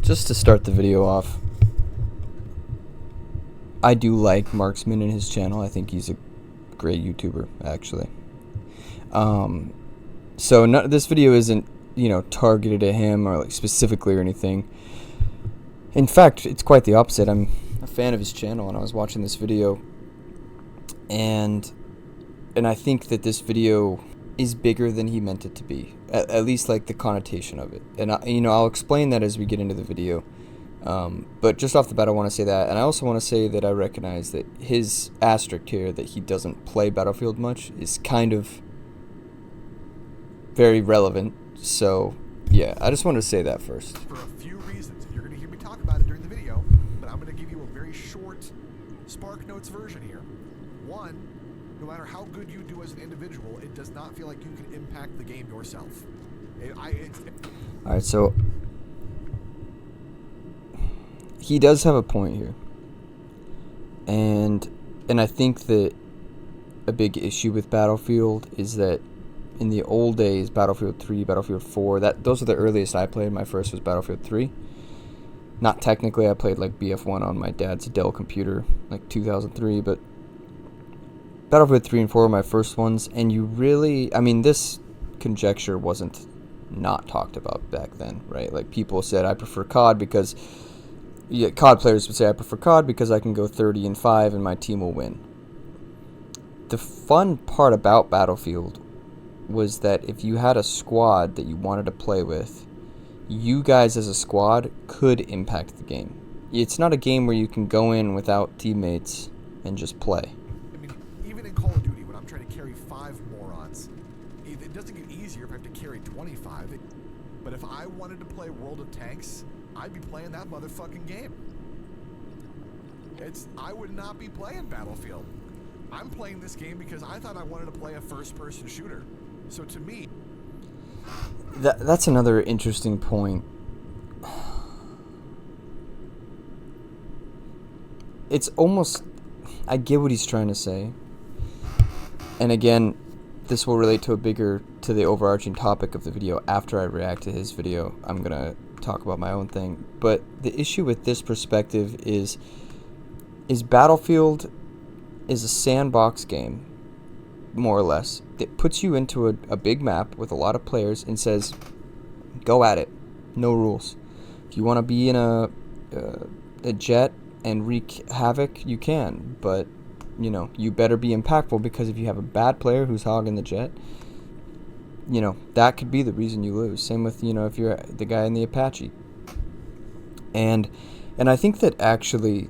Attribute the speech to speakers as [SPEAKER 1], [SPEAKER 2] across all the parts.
[SPEAKER 1] Just to start the video off, I do like Marksman and his channel. I think he's a great YouTuber, actually. So this video isn't, targeted at him or like specifically or anything. In fact, it's quite the opposite. I'm a fan of his channel, and I was watching this video, and I think that this video is bigger than he meant it to be. At least like the connotation of it. And I'll explain that as we get into the video. But just off the bat, I want to say that, and I also want to say that I recognize that his asterisk here, that he doesn't play Battlefield much, is kind of very relevant. So yeah, I just wanted to say that first.
[SPEAKER 2] For a few reasons, you're going to hear me talk about it during the video, but I'm going to give you a very short Spark Notes version here. One, no matter how good you do as an individual, it does not feel like you can impact the game yourself.
[SPEAKER 1] Alright, so he does have a point here. And I think that a big issue with Battlefield is that in the old days, Battlefield 3, Battlefield 4, those are the earliest I played. My first was Battlefield 3. Not technically, I played like BF1 on my dad's Dell computer, like 2003, but Battlefield 3 and 4 were my first ones, and this conjecture wasn't not talked about back then, right? Like, people said, I prefer COD because, COD players would say, I prefer COD because I can go 30-5 and my team will win. The fun part about Battlefield was that if you had a squad that you wanted to play with, you guys as a squad could impact the game. It's not a game where you can go in without teammates and just play.
[SPEAKER 2] Even in Call of Duty, when I'm trying to carry 5 morons, it doesn't get easier if I have to carry 25. But if I wanted to play World of Tanks, I'd be playing that motherfucking game. I would not be playing Battlefield. I'm playing this game because I thought I wanted to play a first-person shooter. So to me,
[SPEAKER 1] that's another interesting point. It's almost, I get what he's trying to say. And again, this will relate to the overarching topic of the video. After I react to his video, I'm going to talk about my own thing. But the issue with this perspective is Battlefield is a sandbox game, more or less. It puts you into a big map with a lot of players and says, go at it. No rules. If you want to be in a jet and wreak havoc, you can. But, you better be impactful, because if you have a bad player who's hogging the jet, that could be the reason you lose. Same with, if you're the guy in the Apache. And I think that actually,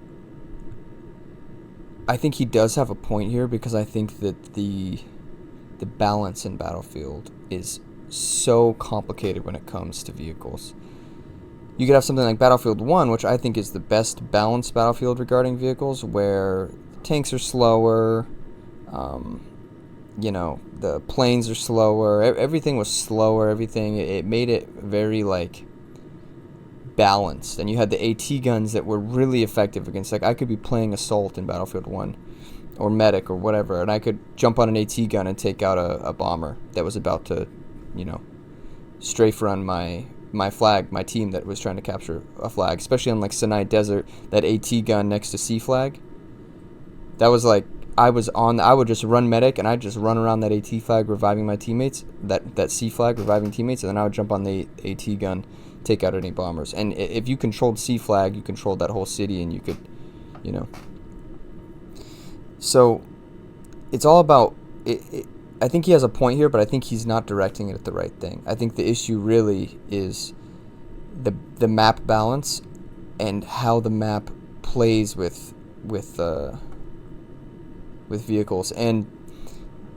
[SPEAKER 1] I think he does have a point here, because I think that the balance in Battlefield is so complicated when it comes to vehicles. You could have something like Battlefield 1, which I think is the best balanced Battlefield regarding vehicles, where tanks are slower, the planes are slower, everything was slower, it made it very, balanced. And you had the AT guns that were really effective against, I could be playing Assault in Battlefield 1, or Medic, or whatever, and I could jump on an AT gun and take out a bomber that was about to, strafe run my flag, my team that was trying to capture a flag, especially on Sinai Desert, that AT gun next to C flag. That was I would just run Medic, and I'd just run around that AT flag reviving my teammates, that C flag reviving teammates, and then I would jump on the AT gun, take out any bombers. And if you controlled C flag, you controlled that whole city, and you could, So it's all about I think he has a point here, but I think he's not directing it at the right thing. I think the issue really is the map balance and how the map plays with vehicles. And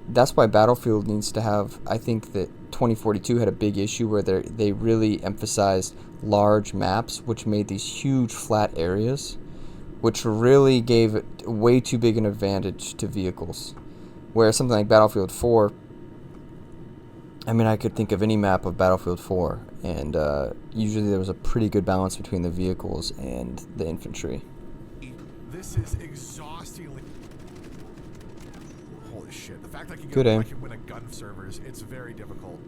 [SPEAKER 1] that's why Battlefield needs to have, I think that 2042 had a big issue where they really emphasized large maps, which made these huge flat areas, which really gave it way too big an advantage to vehicles. Whereas something like Battlefield 4, I could think of any map of Battlefield 4, and usually there was a pretty good balance between the vehicles and the infantry.
[SPEAKER 2] This is exhaustingly... Holy shit. The fact that
[SPEAKER 1] Good aim.
[SPEAKER 2] I can win a gun servers, it's very difficult.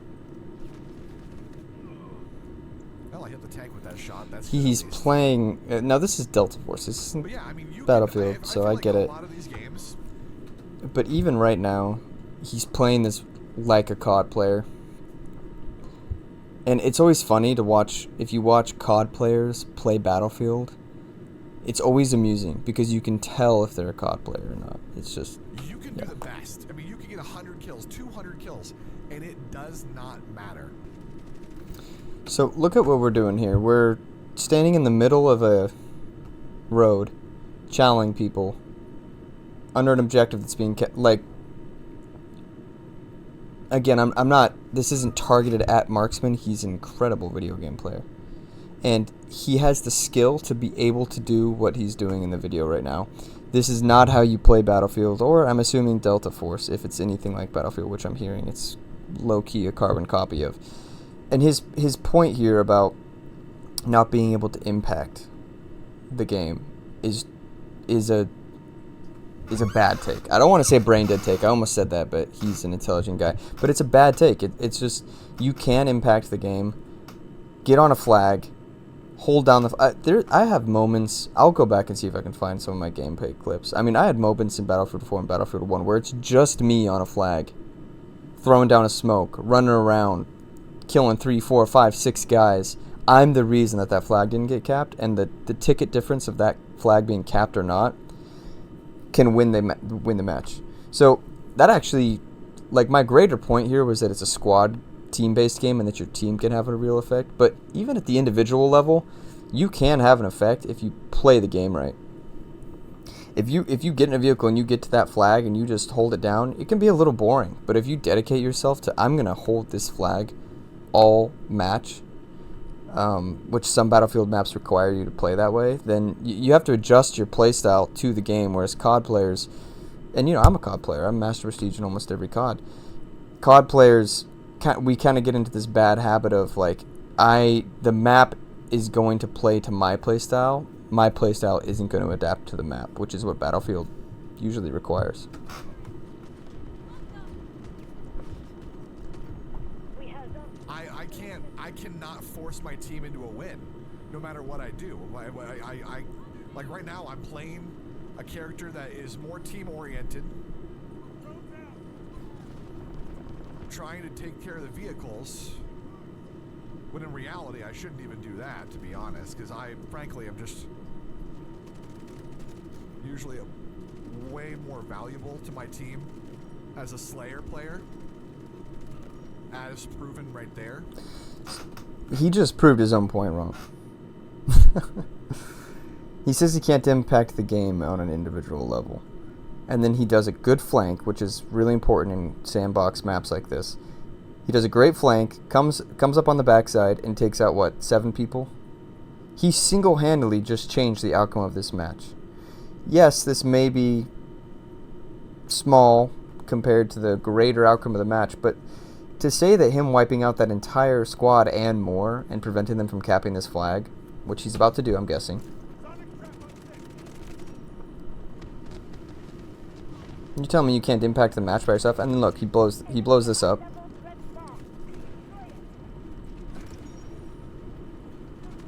[SPEAKER 2] Well, I hit the tank with that shot. That's
[SPEAKER 1] He's playing. Now this is Delta Force. This isn't
[SPEAKER 2] But yeah, I mean,
[SPEAKER 1] Battlefield, so I get
[SPEAKER 2] a
[SPEAKER 1] it.
[SPEAKER 2] lot of these games,
[SPEAKER 1] But even right now, he's playing this like a COD player. And it's always funny to watch, if you watch COD players play Battlefield, it's always amusing because you can tell if they're a COD player or not. It's just...
[SPEAKER 2] you can do the best. I mean, you can get 100 kills, 200 kills, and it does not matter.
[SPEAKER 1] So look at what we're doing here. We're standing in the middle of a road, challenging people under an objective that's being kept, like... Again, I'm not... This isn't targeted at Marksman. He's an incredible video game player. And he has the skill to be able to do what he's doing in the video right now. This is not how you play Battlefield, or I'm assuming Delta Force, if it's anything like Battlefield, which I'm hearing it's low-key a carbon copy of. And his point here about not being able to impact the game is a bad take. I don't want to say brain dead take. I almost said that, but he's an intelligent guy. But it's a bad take. It's just, you can impact the game. Get on a flag. Hold down the... I have moments... I'll go back and see if I can find some of my gameplay clips. I mean, I had moments in Battlefield 4 and Battlefield 1 where it's just me on a flag. Throwing down a smoke. Running around. Killing 3, 4, 5, 6 guys. I'm the reason that flag didn't get capped. And the ticket difference of that flag being capped or not can win the match. So that actually, like, my greater point here was that it's a squad team-based game and that your team can have a real effect. But even at the individual level, you can have an effect if you play the game right. If you get in a vehicle and you get to that flag and you just hold it down, it can be a little boring. But if you dedicate yourself to, I'm gonna hold this flag all match, which some Battlefield maps require you to play that way, then you have to adjust your playstyle to the game, whereas COD players, and you know, I'm a COD player, I'm Master Prestige in almost every COD. COD players, we kind of get into this bad habit of, like, the map is going to play to my playstyle isn't going to adapt to the map, which is what Battlefield usually requires.
[SPEAKER 2] I cannot force my team into a win, no matter what I do. Like right now, I'm playing a character that is more team-oriented, trying to take care of the vehicles, when in reality, I shouldn't even do that, to be honest, because frankly, I'm just usually way more valuable to my team as a Slayer player, as proven right there.
[SPEAKER 1] He just proved his own point wrong. He says he can't impact the game on an individual level. And then he does a good flank, which is really important in sandbox maps like this. He does a great flank, comes up on the backside, and takes out, what, 7 people? He single-handedly just changed the outcome of this match. Yes, this may be small compared to the greater outcome of the match, but to say that him wiping out that entire squad and more and preventing them from capping this flag, which he's about to do, I'm guessing. You tell me you can't impact the match by yourself, and then look, he blows this up.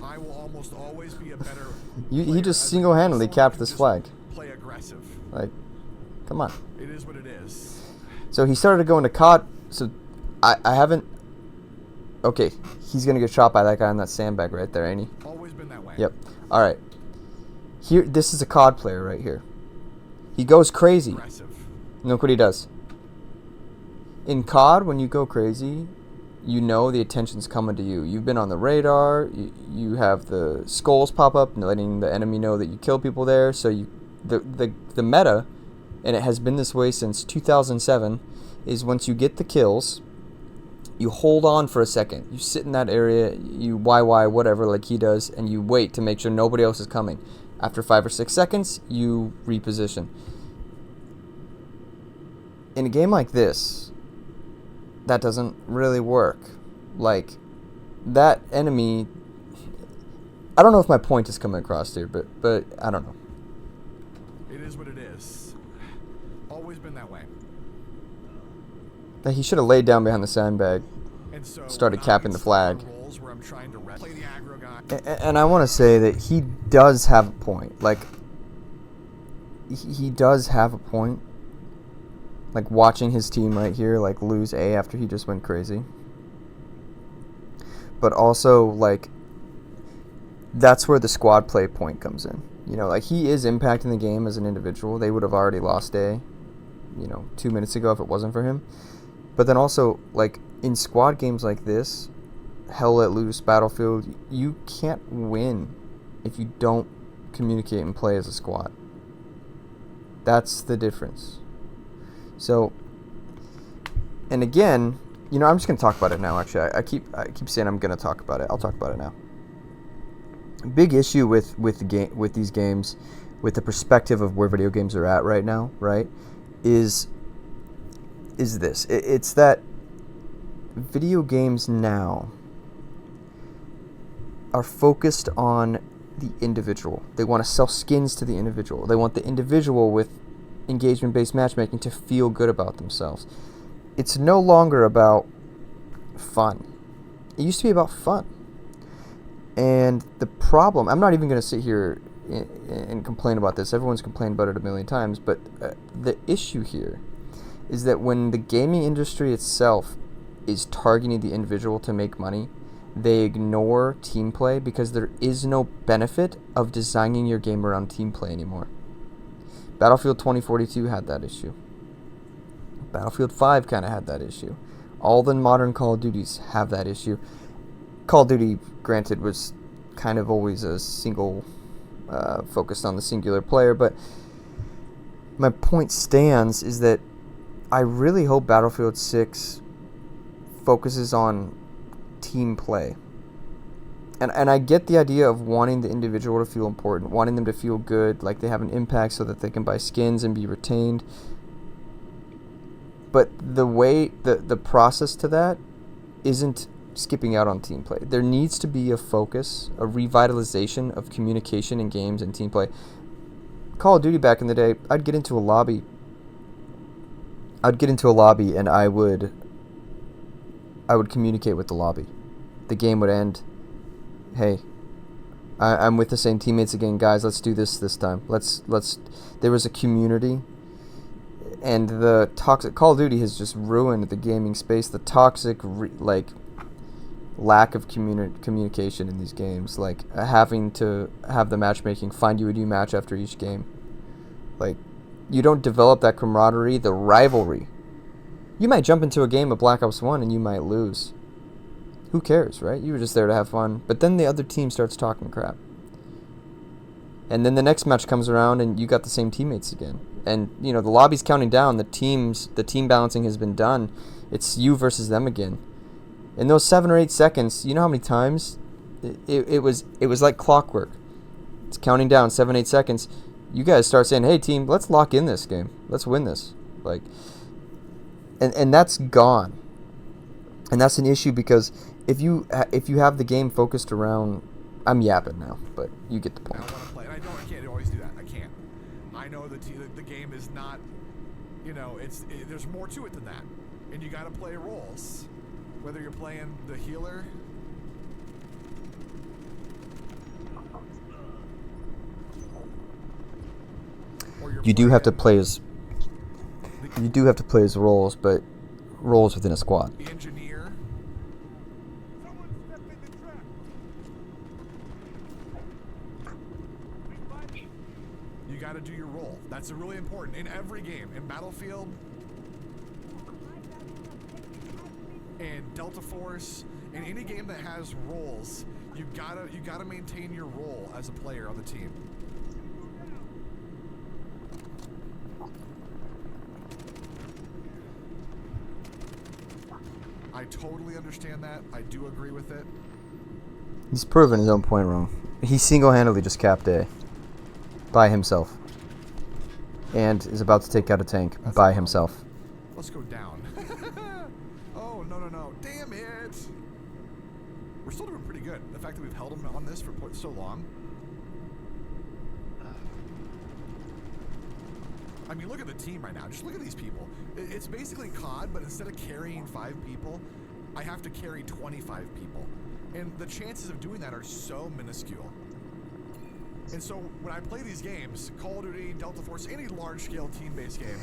[SPEAKER 2] I will almost always be a better
[SPEAKER 1] He just single-handedly capped this flag.
[SPEAKER 2] Play aggressive.
[SPEAKER 1] Like, come on.
[SPEAKER 2] It is what it is.
[SPEAKER 1] So he started going to COD. So I haven't. Okay, he's gonna get shot by that guy on that sandbag right there, ain't he?
[SPEAKER 2] Always been that way.
[SPEAKER 1] Yep. All right. Here, this is a COD player right here. He goes crazy.
[SPEAKER 2] Aggressive.
[SPEAKER 1] Look what he does. In COD, when you go crazy, you know the attention's coming to you. You've been on the radar. You have the skulls pop up, letting the enemy know that you kill people there. So the meta, and it has been this way since 2007, is once you get the kills, you hold on for a second. You sit in that area, you YY whatever like he does, and you wait to make sure nobody else is coming. After 5 or 6 seconds, you reposition. In a game like this, that doesn't really work. Like, that enemy... I don't know if my point is coming across here, but I don't know.
[SPEAKER 2] It is what it is. Always been that way.
[SPEAKER 1] He should have laid down behind the sandbag,
[SPEAKER 2] And so
[SPEAKER 1] started capping the flag,
[SPEAKER 2] battles where I'm trying to play the aggro guy.
[SPEAKER 1] And I want to say that he does have a point. Like, he does have a point. Like, watching his team right here, like, lose A after he just went crazy. But also, like, that's where the squad play point comes in. You know, like, he is impacting the game as an individual. They would have already lost A, 2 minutes ago if it wasn't for him. But then also, like, in squad games like this, Hell Let Loose, Battlefield, you can't win if you don't communicate and play as a squad. That's the difference. So, and again, I'm just going to talk about it now, actually. I keep saying I'm going to talk about it. I'll talk about it now. Big issue with these games, with the perspective of where video games are at right now, right, is this. It's that video games now are focused on the individual. They want to sell skins to the individual. They want the individual with engagement-based matchmaking to feel good about themselves. It's no longer about fun. It used to be about fun. And the problem, I'm not even going to sit here and complain about this. Everyone's complained about it a million times. But the issue here is that when the gaming industry itself is targeting the individual to make money, they ignore team play because there is no benefit of designing your game around team play anymore. Battlefield 2042 had that issue. Battlefield 5 kind of had that issue. All the modern Call of Duties have that issue. Call of Duty, granted, was kind of always a single, focused on the singular player, but my point stands is that I really hope Battlefield 6 focuses on team play. And I get the idea of wanting the individual to feel important, wanting them to feel good, like they have an impact so that they can buy skins and be retained. But the way, the process to that isn't skipping out on team play. There needs to be a focus, a revitalization of communication in games and team play. Call of Duty back in the day, I'd get into a lobby and I would communicate with the lobby. The game would end. Hey, I'm with the same teammates again, guys. Let's do this time. Let's. There was a community, and the toxic Call of Duty has just ruined the gaming space. The toxic lack of communication in these games, like having to have the matchmaking find you a new match after each game. Like, you don't develop that camaraderie, the rivalry. You might jump into a game of Black Ops 1 and you might lose. Who cares, right? You were just there to have fun. But then the other team starts talking crap. And then the next match comes around and you got the same teammates again. And, the lobby's counting down. The team balancing has been done. It's you versus them again. In those 7 or 8 seconds, you know how many times? It was like clockwork. It's counting down 7, 8 seconds. You guys start saying, hey, team, let's lock in this game. Let's win this. And that's gone. And that's an issue because if you have the game focused around, I'm yapping now, but you get the point.
[SPEAKER 2] I want to play, and I can't always do that. I can't. I know the game is not, there's more to it than that, and you got to play roles, whether you're playing the healer.
[SPEAKER 1] You do have to play as roles, but roles within a squad.
[SPEAKER 2] The engineer. You got to do your role. That's really important in every game. In Battlefield, in Delta Force, in any game that has roles, you gotta maintain your role as a player on the team. I totally understand that. I do agree with it.
[SPEAKER 1] He's proven his own point wrong. He single-handedly just capped A by himself. And is about to take out a tank by himself.
[SPEAKER 2] Let's go down. Oh, no. Damn it. We're still doing pretty good. The fact that we've held him on this for so long. I mean, look at the team right now. Just look at these people. It's basically COD, but instead of carrying 5 people, I have to carry 25 people. And the chances of doing that are so minuscule. And so when I play these games, Call of Duty, Delta Force, any large-scale team-based game.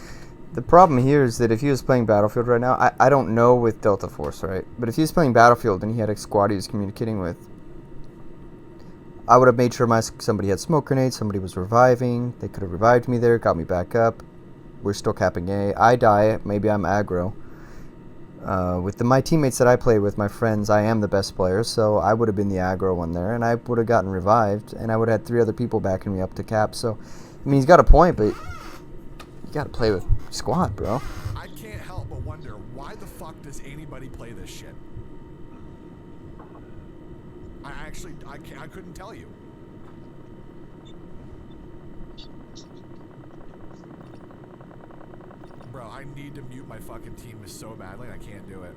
[SPEAKER 1] The problem here is that if he was playing Battlefield right now, I don't know with Delta Force, right? But if he was playing Battlefield and he had a squad he was communicating with, I would have made sure somebody had smoke grenades, somebody was reviving, they could have revived me there, got me back up. We're still capping A. I die, maybe I'm aggro. With my teammates that I play with, my friends, I am the best player, so I would have been the aggro one there, and I would have gotten revived, and I would have had 3 other people backing me up to cap. So, I mean, he's got a point, but you got to play with squad, bro.
[SPEAKER 2] I can't help but wonder, why the fuck does anybody play this shit? I couldn't tell you. Bro, I need to mute my fucking team so badly, I can't do it.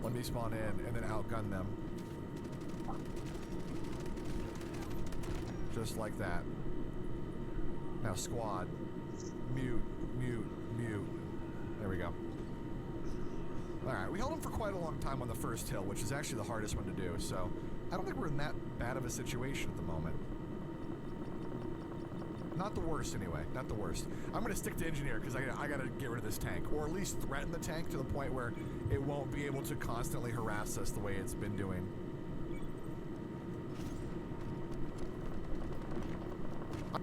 [SPEAKER 2] Let me spawn in and then outgun them. Just like that. Now squad. Mute, mute, mute. There we go. Alright, we held them for quite a long time on the first hill, which is actually the hardest one to do, so I don't think we're in that bad of a situation at the moment. Not the worst, anyway. Not the worst. I'm going to stick to engineer because I got to get rid of this tank, or at least threaten the tank to the point where it won't be able to constantly harass us the way it's been doing.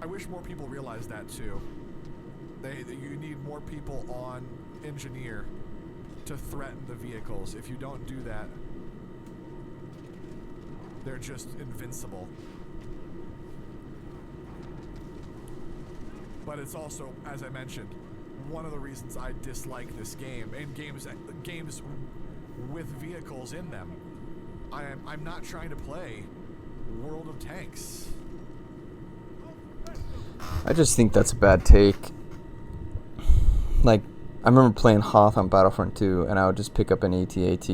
[SPEAKER 2] I wish more people realized that too. You need more people on engineer to threaten the vehicles. If you don't do that, they're just invincible. But it's also, as I mentioned, one of the reasons I dislike this game and games with vehicles in them. I'm not trying to play World of Tanks.
[SPEAKER 1] I just think that's a bad take. Like, I remember playing Hoth on Battlefront 2, and I would just pick up an AT-AT,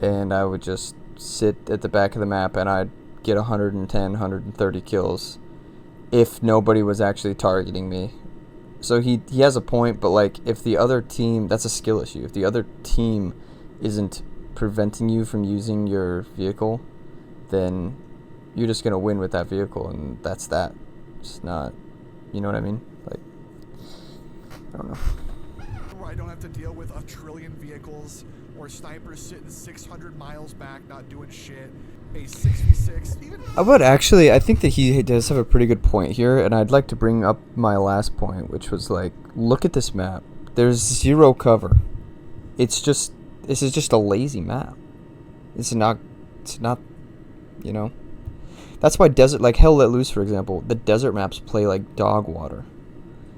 [SPEAKER 1] and I would just sit at the back of the map, and I'd get 110, 130 kills if nobody was actually targeting me. So he has a point, but like, if the other team, that's a skill issue. If the other team isn't preventing you from using your vehicle, then you're just going to win with that vehicle, and that's that. It's not, you know what I mean? Like, I don't know.
[SPEAKER 2] Where I don't have to deal with a trillion vehicles or snipers sitting 600 miles back not doing shit. A 6v6. Even
[SPEAKER 1] I think that he does have a pretty good point here, and I'd like to bring up my last point, which was like, look at this map. There's 0 cover. This is just a lazy map. It's not, you know. That's why like Hell Let Loose, for example, the desert maps play like dog water.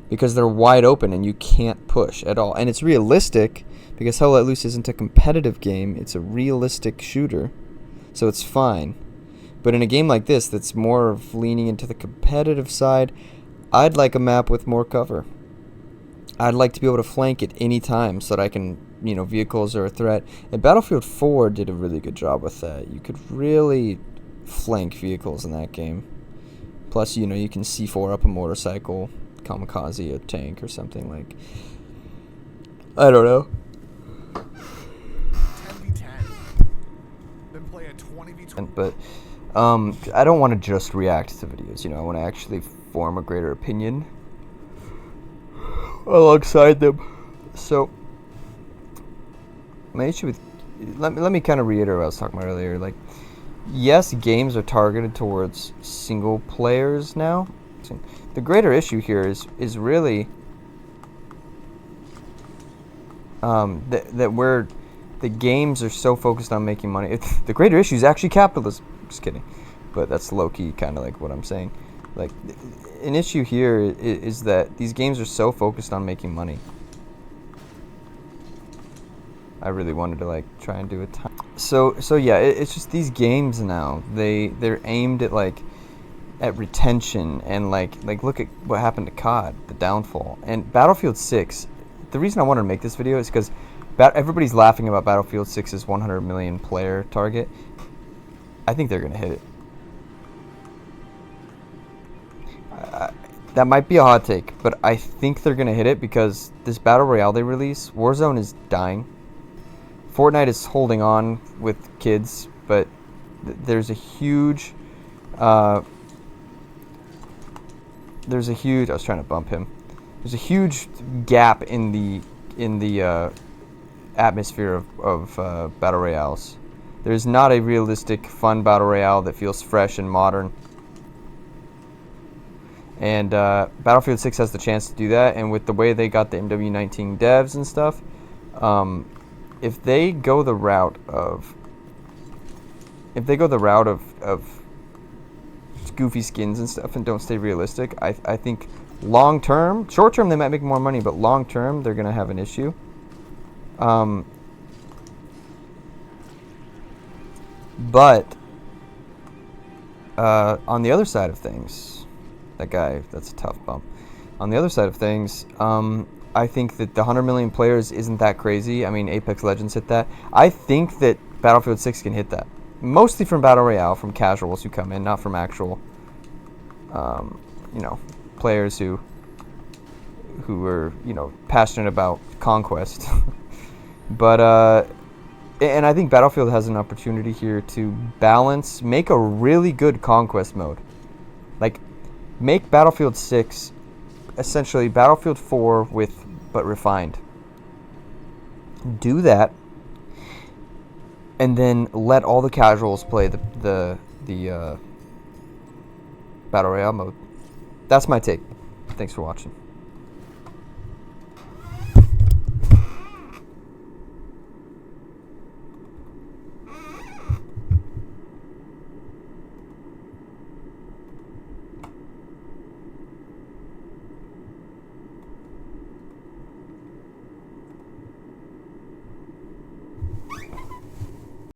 [SPEAKER 1] Because they're wide open and you can't push at all. And it's realistic, because Hell Let Loose isn't a competitive game, it's a realistic shooter. So it's fine. But in a game like this, that's more of leaning into the competitive side, I'd like a map with more cover. I'd like to be able to flank at any time so that I can, you know, vehicles are a threat. And Battlefield 4 did a really good job with that. You could really flank vehicles in that game. Plus, you know, you can C4 up a motorcycle, kamikaze a tank or something. Like, I don't know.
[SPEAKER 2] 10v10. Then play a 20v20.
[SPEAKER 1] But I don't want to just react to videos, you know. I want to actually form a greater opinion alongside them. So my issue with, let me kind of reiterate what I was talking about earlier. Like, yes, games are targeted towards single players now. The greater issue here is really that where the games are so focused on making money. The greater issue is actually capitalism. Just kidding, but that's low key kind of like what I'm saying. Like, an issue here is that these games are so focused on making money. I really wanted to like try and do a time. So yeah, it's just these games now. They're aimed at like at retention and like look at what happened to COD, the downfall. And Battlefield 6. The reason I wanted to make this video is because everybody's laughing about Battlefield 6's 100 million player target. I think they're gonna hit it. That might be a hot take, but I think they're gonna hit it because this battle royale they release, Warzone, is dying. Fortnite is holding on with kids, but there's a huge I was trying to bump him. There's a huge gap in the atmosphere of battle royales. There's not a realistic, fun battle royale that feels fresh and modern. And Battlefield 6 has the chance to do that. And with the way they got the MW19 devs and stuff, if they go the route of goofy skins and stuff and don't stay realistic, I think long term, short term they might make more money, but long term they're gonna have an issue. But on the other side of things, that's a tough bump. On the other side of things, I think that the 100 million players isn't that crazy. I mean, Apex Legends hit that. I think that Battlefield 6 can hit that. Mostly from Battle Royale, from casuals who come in, not from actual, players who are, passionate about conquest. But, and I think Battlefield has an opportunity here to make a really good conquest mode. Like, make Battlefield 6 essentially Battlefield 4 but refined. Do that, and then let all the casuals play the Battle Royale mode. That's my take. Thanks for watching.